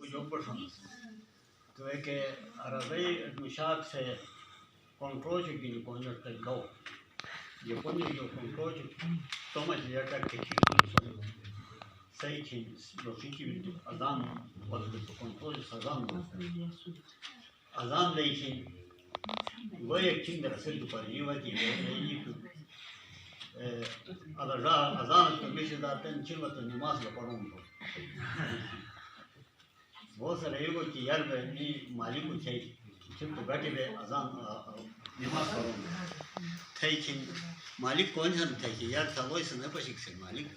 Kujopursan. To che arazai mishak se controlci di pogno del go. Di pogno di controlci toma di yata che ci sono. Sei che lo senti azan o del controlci azan. Azan dei che voi che da sei per io che nei azan to mishi da ten chima to nimas lo parum. वो sir एगो कि यार मैं मालिक को चाहिए चिम तो बैठे बे अजान नमाज पढ़ो थे कि मालिक कौन सा थे कि यार था वो इसने पशिक से मालिक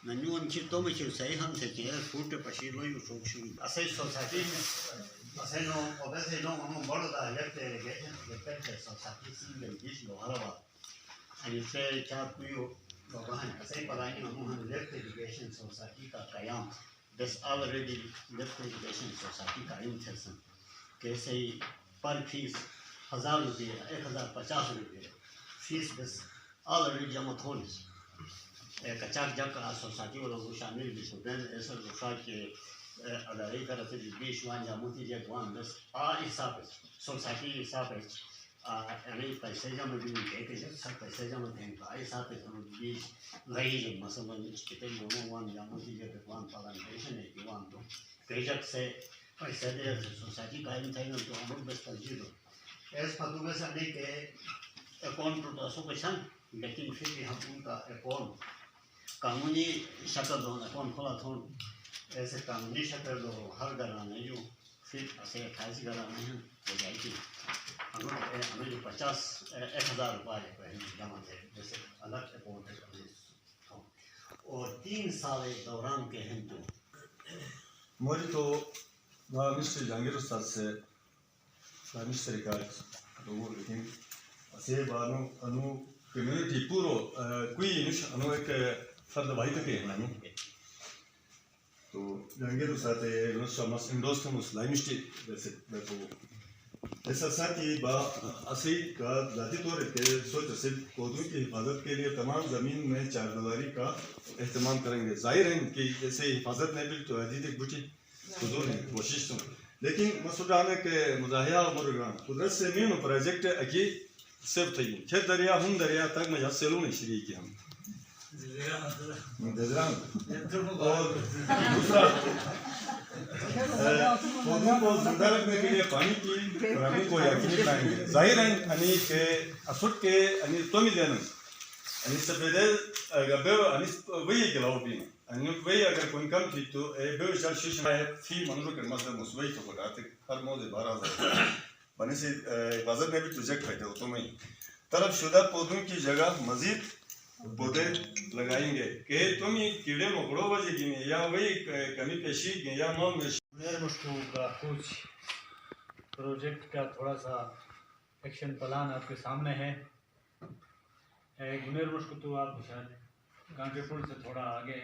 नन्यू उनकी तो में क्यों सही हम थे कि यार फूट पशी लोई उठोक शुरू ऐसे सोसाइटी में ऐसे नो वैसे नो हम बड़ा था यार तेरे के सोसाइटी सिंगल जिस लो हलवा ऐसे क्या कोई बाबा ऐसे पता नहीं हम लेफ्ट एजुकेशन सोसाइटी का कायम This already left education society का इंटरेस्ट कैसे पर फीस 1000 रुपये 1050 रुपये फीस बस already जमा थोड़ी एक चार जगह सोसाइटी वालों को शामिल भी होते हैं ऐसा दूसरा के अदारे करते हैं बीच वान जामुती जगवान बस हिसाब सोसाइटी हिसाब यानी पैसे जमा भी नहीं कहते सब पैसे जमा देंगे हिसाब हम बीच रही है मसलन कितने लोगों वान जामुती जगवान पालन है कि वान तो पेजक से पैसे दे सोसाइटी का इन चाहिए तो हम लोग बस तंजीलो ऐसे फालतू में साने के अकाउंट तो असो पैसा लेकिन फिर भी हम उनका अकाउंट कानूनी शक्ल दो अकाउंट खोला थोन ऐसे कानूनी शक्ल दो हर घराने जो फिर ऐसे 28 घराने हैं हो जाएगी हमें जो 10,000 रुपये जमा थे जैसे अलग अकाउंट है और 3 साल दौरान के हैं तो मुझे तो मिस्टर जहांगीर उस्ताद से मिस्टर रिकार्ड तो वो लेकिन ऐसे बानों अनु कम्युनिटी पूरो कोई निश अनु एक फर्द भाई तक है ना तो जहांगीर उस्ताद है उस समस इंडोस्ट हम उस लाइमिस्टी वैसे तो ऐसा साथी बा ऐसे का जाती तौर पे सोच से पौधों की हिफाजत के लिए तमाम ज़मीन में चारदीवारी का एहतमाम करेंगे जाहिर है कि ऐसे हिफाजत नहीं भी तो अजीत बुटी हुजूर ने कोशिश तो लेकिन मसूदाने के मुजाहिया और मुर्गान कुदरत से मीन प्रोजेक्ट अकी सब थी छह दरिया हम दरिया तक में सेलू नहीं शरीक की हम और दूसरा पौधों को जिंदा रखने के लिए पानी की फराहमी को यकीनी बनाएंगे जाहिर है अनि के असुट के अनि तोमी देन अनि सबेदे गबे अनि वही के लाओ भी अनि वही अगर कोई कम थी तो ए बे जल शीश में फी मंजूर कर मतलब मुसवई तो बताते हर मौजे 12,000 बने से बाजार में भी प्रोजेक्ट है तो मैं तरफ शुदा पौधों की जगह मजीद पौधे लगाएंगे कि तुम ये कीड़े मकोड़ों वजह की या वही कमी पेशी या मां में गुनेर मुश्कू का कुछ प्रोजेक्ट का थोड़ा सा एक्शन प्लान आपके सामने है गुनेर मुश्कू तो आप शायद गांधीपुर से थोड़ा आगे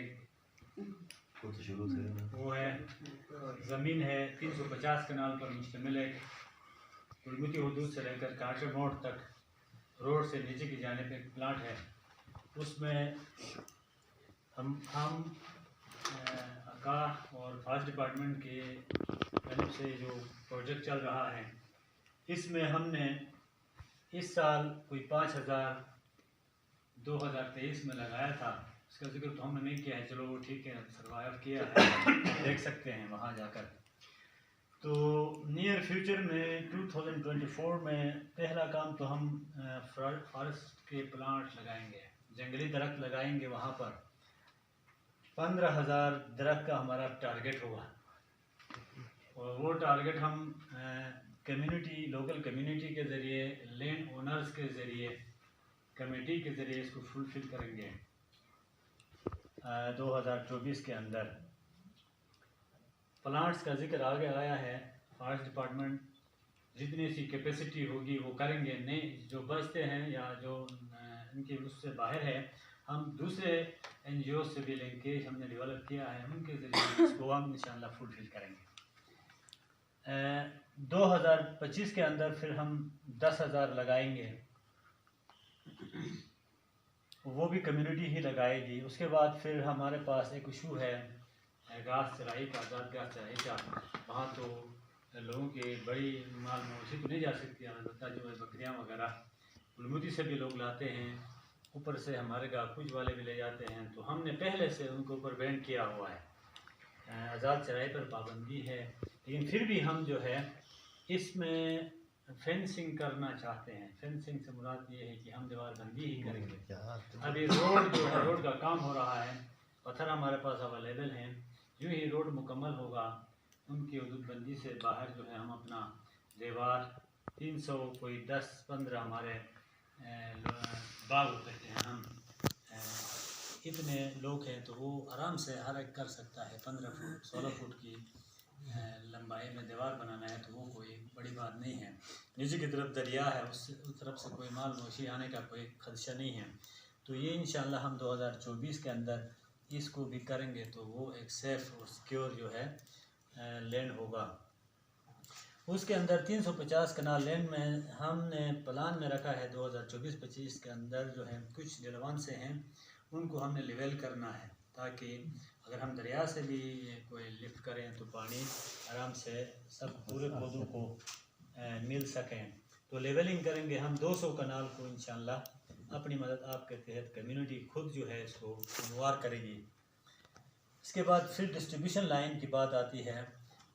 कुछ शुरू से वो है ज़मीन है 350 कनाल पर मुश्तमिल है कुलमती हदूद से लेकर कांटे मोड़ तक रोड से नीचे की जाने पे प्लाट है उसमें हम आकाश और फॉरेस्ट डिपार्टमेंट के तरफ से जो प्रोजेक्ट चल रहा है इसमें हमने इस साल कोई 5,000 2023 में लगाया था इसका जिक्र तो हमने नहीं किया है चलो वो ठीक है सर्वाइव किया है देख सकते हैं वहाँ जाकर तो नियर फ्यूचर में 2024 में पहला काम तो हम फॉरेस्ट के प्लांट लगाएंगे जंगली दरख्त लगाएंगे वहाँ पर 15,000 दरख्त का हमारा टारगेट होगा और वो टारगेट हम कम्युनिटी लोकल कम्युनिटी के ज़रिए लैंड ओनर्स के ज़रिए कमेटी के ज़रिए इसको फुलफिल करेंगे 2024 के अंदर प्लांट्स का जिक्र आगे आया है फॉरेस्ट डिपार्टमेंट जितनी सी कैपेसिटी होगी वो करेंगे नहीं जो बचते हैं या जो इनके उससे बाहर है हम दूसरे NGO से भी लिंकेज हमने डेवलप किया है उनके ज़रिए इसको हम इंशाल्लाह फुलफिल करेंगे 2025 के अंदर फिर हम 10,000 लगाएंगे वो भी कम्युनिटी ही लगाएगी उसके बाद फिर हमारे पास एक इशू है घास चराई का, आज़ाद घास चराई का, वहाँ तो लोगों की बड़ी माल मवेशी तो नहीं जा सकती, अलबत्ता जो है बकरियाँ वगैरह गुलमुदी से भी लोग लाते हैं, ऊपर से हमारे गाकुज वाले भी ले जाते हैं। तो हमने पहले से उनके ऊपर बैन किया हुआ है, आज़ाद चराई पर पाबंदी है। लेकिन फिर भी हम जो है इसमें फेंसिंग करना चाहते हैं। फेंसिंग से मुराद ये है कि हम दीवारबंदी ही करेंगे। अभी रोड जो है, रोड का काम हो रहा है, पत्थर हमारे पास अवेलेबल हैं। यूँ ही रोड मुकम्मल होगा, उनकी हदूदबंदी से बाहर जो है हम अपना दीवार 300 कोई 10-15 हमारे बाग कहते हैं हम, इतने लोग हैं तो वो आराम से हर एक कर सकता है। 15 फुट 16 फुट की लंबाई में दीवार बनाना है तो वो कोई बड़ी बात नहीं है। नीचे की तरफ दरिया है, उस तरफ से कोई माल मवेशी आने का कोई खदशा नहीं है। तो ये इंशाल्लाह हम 2024 के अंदर इसको भी करेंगे तो वो एक सेफ़ और सिक्योर जो है लैंड होगा। उसके अंदर 350 कनाल लैंड में हमने प्लान में रखा है 2024-25 के अंदर जो है कुछ जलवान से हैं उनको हमने लेवल करना है, ताकि अगर हम दरिया से भी कोई लिफ्ट करें तो पानी आराम से सब पूरे पौधों को मिल सकें। तो लेवलिंग करेंगे हम 200 कनाल को इंशाल्लाह। अपनी मदद आपके तहत कम्युनिटी खुद जो है इसको हमवार करेगी। इसके बाद फिर डिस्ट्रीब्यूशन लाइन की बात आती है,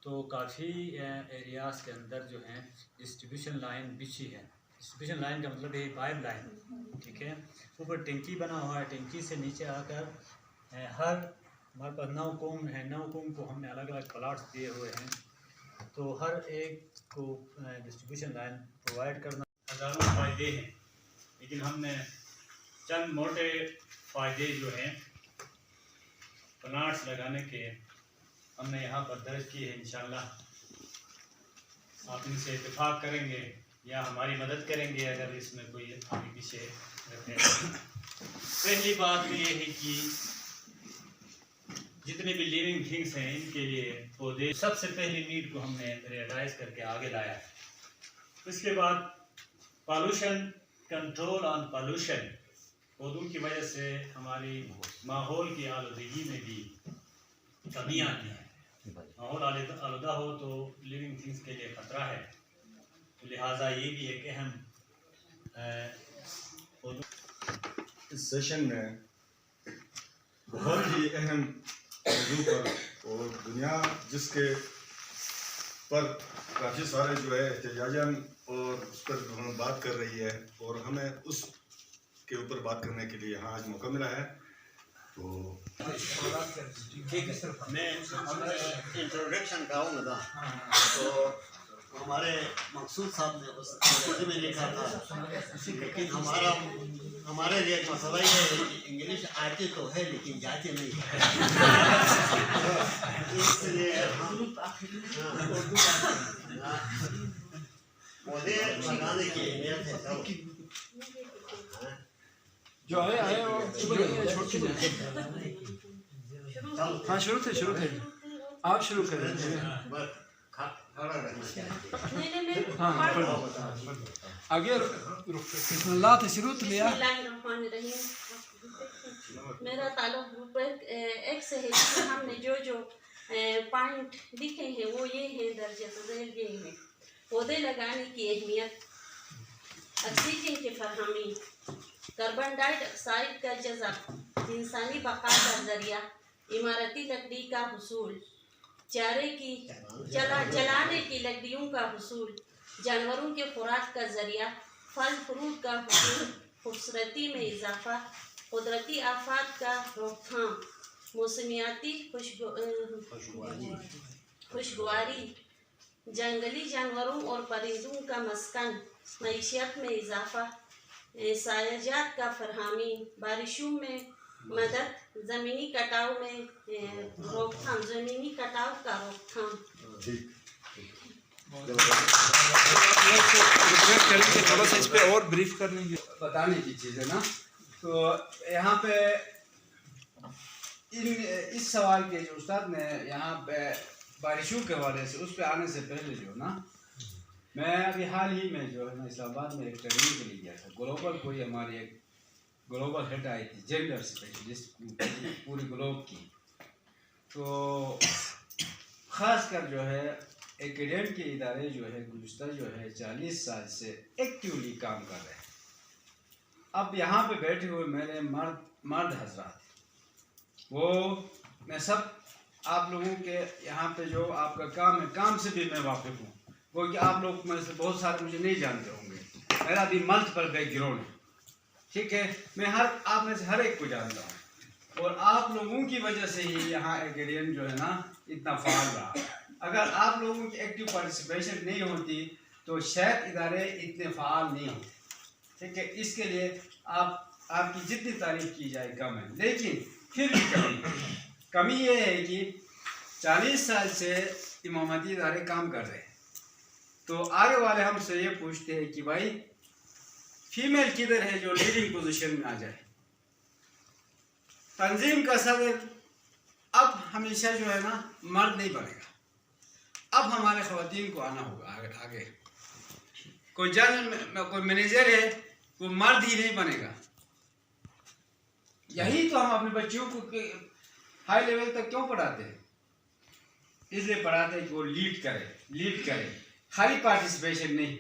तो काफ़ी एरियाज़ के अंदर जो है डिस्ट्रीब्यूशन लाइन बिछी है। डिस्ट्रीब्यूशन लाइन का मतलब है पाइप लाइन, ठीक है। ऊपर टंकी बना हुआ है, टंकी से नीचे आकर हर हमारे पास 9 कौम है, 9 कौम को हमने अलग अलग प्लाट्स दिए हुए हैं, तो हर एक को डिस्ट्रीब्यूशन लाइन प्रोवाइड करना। हज़ारों फ़ायदे हैं, लेकिन हमने चंद मोटे फ़ायदे जो हैं प्लांट्स लगाने के हमने यहाँ पर दर्ज किए हैं। इंशाल्लाह आप इनसे इत्तेफाक करेंगे या हमारी मदद करेंगे अगर इसमें कोई आगे पीछे रहते हैं। पहली बात तो ये है कि जितने भी लिविंग थिंग्स हैं इनके लिए पौधे सबसे पहली नीड को हमने रियलाइज करके आगे लाया है। इसके बाद पॉल्यूशन, कंट्रोल ऑन पॉल्यूशन, पौधों की वजह से हमारी माहौल की आलूदगी में भी कमी आती है। माहौल आलूदा हो तो लिविंग थिंग्स के लिए ख़तरा है, तो लिहाजा ये भी एक अहम इस सेशन में बहुत ही अहम मौजू पर और दुनिया जिसके पर काफ़ी सारे जो है एहतजाजन और उस पर हम बात कर रही है और हमें उसके ऊपर बात करने के लिए यहाँ आज मौका मिला है। तो ठीक है, मैं इंट्रोडक्शन कहूँगा ना, तो हमारे मकसूद साहब ने उस मौजूद में लिखा था, लेकिन हमारे लिए मसला ये है कि इंग्लिश आती तो है लेकिन जाती नहीं है। इसलिए हम पौधे लगाने की अहमियत है जो आए वो छोड़ के हाँ शुरू थे आप शुरू करें। हाँ आगे बिस्मिल्लाह से शुरू किया। मेरा ताल्लुक ग्रुप एक से है, हमने जो पॉइंट लिखे हैं वो ये है, दर्ज झैल ये है। पौधे लगाने की अहमियत, ऑक्सीजन की फरहमी, कार्बन डाइऑक्साइड का जज़ब, इंसानी बका का जरिया, इमारती लकड़ी का हुसूल, चारे की जलाने की लकड़ियों का हुसूल, जानवरों के खुराक का जरिया, फल फ्रूट का हुसूल, खूबसूरती में इजाफा, कुदरती आफात का रोकथाम, मौसमियाती खुशगवारी, जंगली जानवरों और परिंदों का मस्कन, मईशत में इजाफा, सायाजात का फरहमी, बारिशों में मदद, ज़मीनी कटाव में रोकथाम, ज़मीनी कटाव का रोकथाम। थोड़ा सा इस पे और ब्रीफ करने की बताने की चीज़ है ना। तो यहाँ पे इस सवाल के जो उस्ताद ने यहाँ पे बारिशों के हवाले से उस पे आने से पहले जो ना, मैं अभी हाल ही में जो है ना इस्लामाबाद में एक ट्रेनिंग के लिए गया था। ग्लोबल कोई हमारी एक ग्लोबल हेड आई थी, जेंडर स्पेशलिस्ट पूरी ग्लोब की। तो ख़ास कर जो है एकेडमी के इदारे जो है गुज़श्ता जो है 40 साल से एक्टिवली काम कर रहे हैं। अब यहाँ पे बैठे हुए मेरे मर्द हजरात, वो मैं सब आप लोगों के यहाँ पे जो आपका काम है, काम से भी मैं वाकिफ़ हूँ, क्योंकि आप लोग में से बहुत सारे मुझे नहीं जानते होंगे। मेरा भी मल्टीपल बैकग्राउंड है, ठीक है। मैं आप में से हर एक को जानता हूँ, और आप लोगों की वजह से ही यहाँ एकेडमी जो है ना इतना फ़ाल रहा। अगर आप लोगों की एक्टिव पार्टिसिपेशन नहीं होती तो शायद इदारे इतने फ़ाल नहीं होते, ठीक है। इसके लिए आपकी जितनी तारीफ की जाए कम है, लेकिन फिर भी कमी ये है कि 40 साल से इमामती इदारे काम कर रहे हैं, तो आगे वाले हमसे ये पूछते हैं कि भाई फीमेल किधर है जो लीडिंग पोजीशन में आ जाए। तंजीम का सदर अब हमेशा जो है ना मर्द नहीं बनेगा, अब हमारे ख़वातीन को आना होगा आगे। कोई जनरल कोई मैनेजर है वो मर्द ही नहीं बनेगा। यही तो हम अपने बच्चों को हाई लेवल तक क्यों पढ़ाते हैं? इसलिए पढ़ाते हैं कि वो लीड करे, खाली पार्टिसिपेशन नहीं।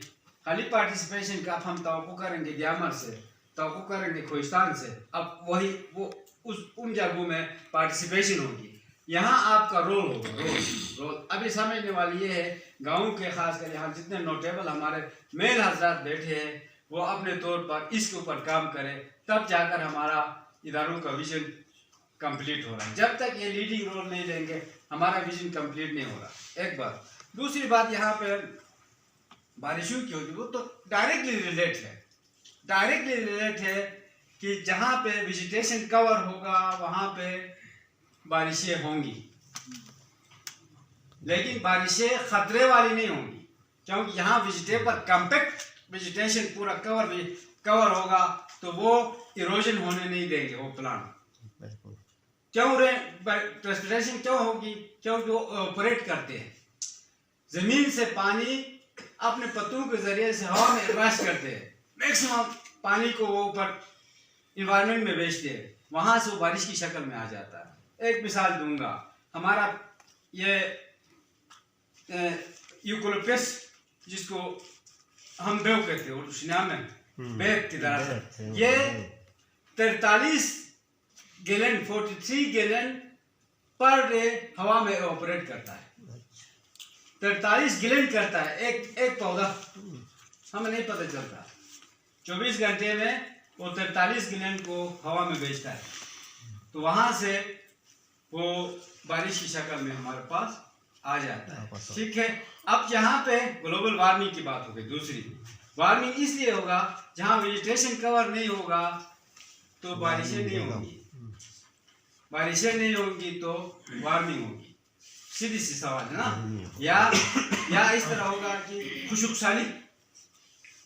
खाली पार्टिसिपेशन का हम तवक्को करेंगे ग्यामर से, तवक्को करेंगे खोइस्तान से, अब वही वो उन जगहों में पार्टिसिपेशन होगी। यहाँ आपका रोल होगा, रोल। अभी समझने वाली ये है, गाँव के खासकर यहाँ जितने नोटेबल हमारे मेल हजरात बैठे हैं वो अपने तौर पर इसके ऊपर काम करें, तब जाकर हमारा इदारों का विजन कंप्लीट हो रहा है। जब तक ये लीडिंग रोल नहीं लेंगे हमारा विजन कंप्लीट नहीं हो रहा। एक बात। दूसरी बात, यहाँ पे बारिशों की होगी वो तो डायरेक्टली रिलेट है कि जहाँ पे वेजिटेशन कवर होगा वहाँ पे बारिशें होंगी, लेकिन बारिशें खतरे वाली नहीं होंगी, क्योंकि यहाँ वेजिटेबल कम्पैक्ट वेजिटेशन पूरा कवर होगा, तो वो इरोजन होने नहीं देंगे वो प्लांट। क्यों ट्रांसपिरेशन क्यों होगी? क्योंकि वो ऑपरेट करते हैं, जमीन से पानी अपने पत्तों के जरिए से हवा में रश करते हैं, मैक्सिमम पानी को वो ऊपर इन्वायरमेंट में भेजते हैं, वहां से वो बारिश की शक्ल में आ जाता है। एक मिसाल दूंगा, हमारा ये यूकोलिपटस जिसको हम बेव कहते हैं उर्दू में बेव की तरह, ये 43 गैलन पर डे हवा में ऑपरेट करता है। 43 गैलन करता है एक पौधा, हमें नहीं पता चलता। 24 घंटे में वो 43 गैलन को हवा में भेजता है, तो वहां से वो बारिश की शक्ल में हमारे पास आ जाता है, ठीक है। अब यहाँ पे ग्लोबल वार्मिंग की बात हो गई। दूसरी वार्मिंग इसलिए होगा जहाँ वेजिटेशन कवर नहीं होगा तो बारिशें नहीं होंगी तो वार्मिंग होगी, सीधी सी सवाल है ना। या इस तरह होगा कि खुशक साली,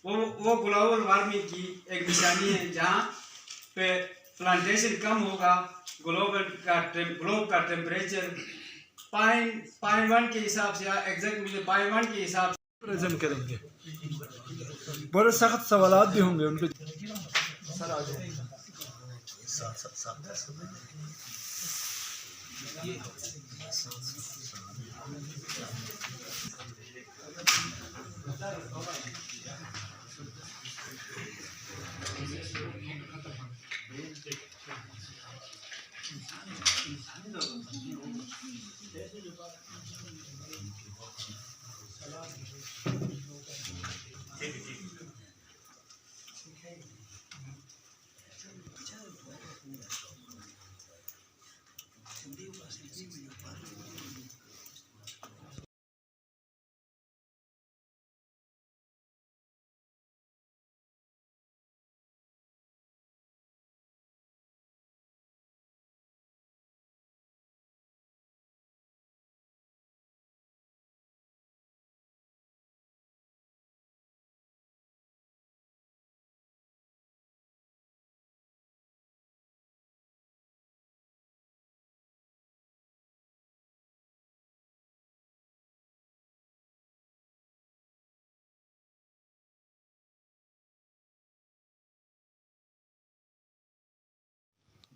वो ग्लोबल वार्मिंग की एक निशानी है। जहाँ पे प्लांटेशन कम होगा, ग्लोब का टेम्परेचर 0.1 के हिसाब से, या एग्जैक्ट मुझे 0.1 के हिसाब से प्रेजेंट करेंगे। बड़े सख्त सवालात भी होंगे उनके। सर आ जाओ।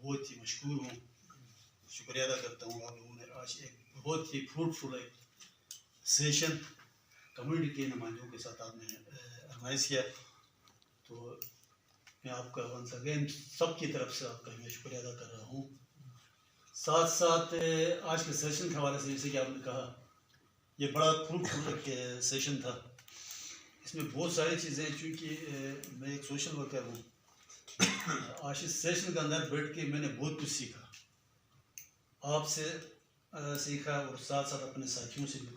बहुत ही मशहूर हूँ शुक्रिया अदा करता हूँ आप लोगों ने आज एक बहुत ही फ्रूटफुल एक सेशन कम्युनिटी के नुमाइंदों के साथ आपने ऑर्गेनाइज किया। तो मैं आपका वंस अगेन सबकी तरफ से आपका मैं शुक्रिया अदा कर रहा हूँ। साथ साथ आज के सेशन के हवाले से जैसे कि आपने कहा ये बड़ा फ्रूटफुल एक सेशन था। इसमें बहुत सारी चीज़ें, चूँकि मैं एक सोशल वर्कर हूँ, आज इस सेशन के अंदर बैठ के मैंने बहुत कुछ सीखा, आपसे सीखा और साथ साथ अपने साथियों से भी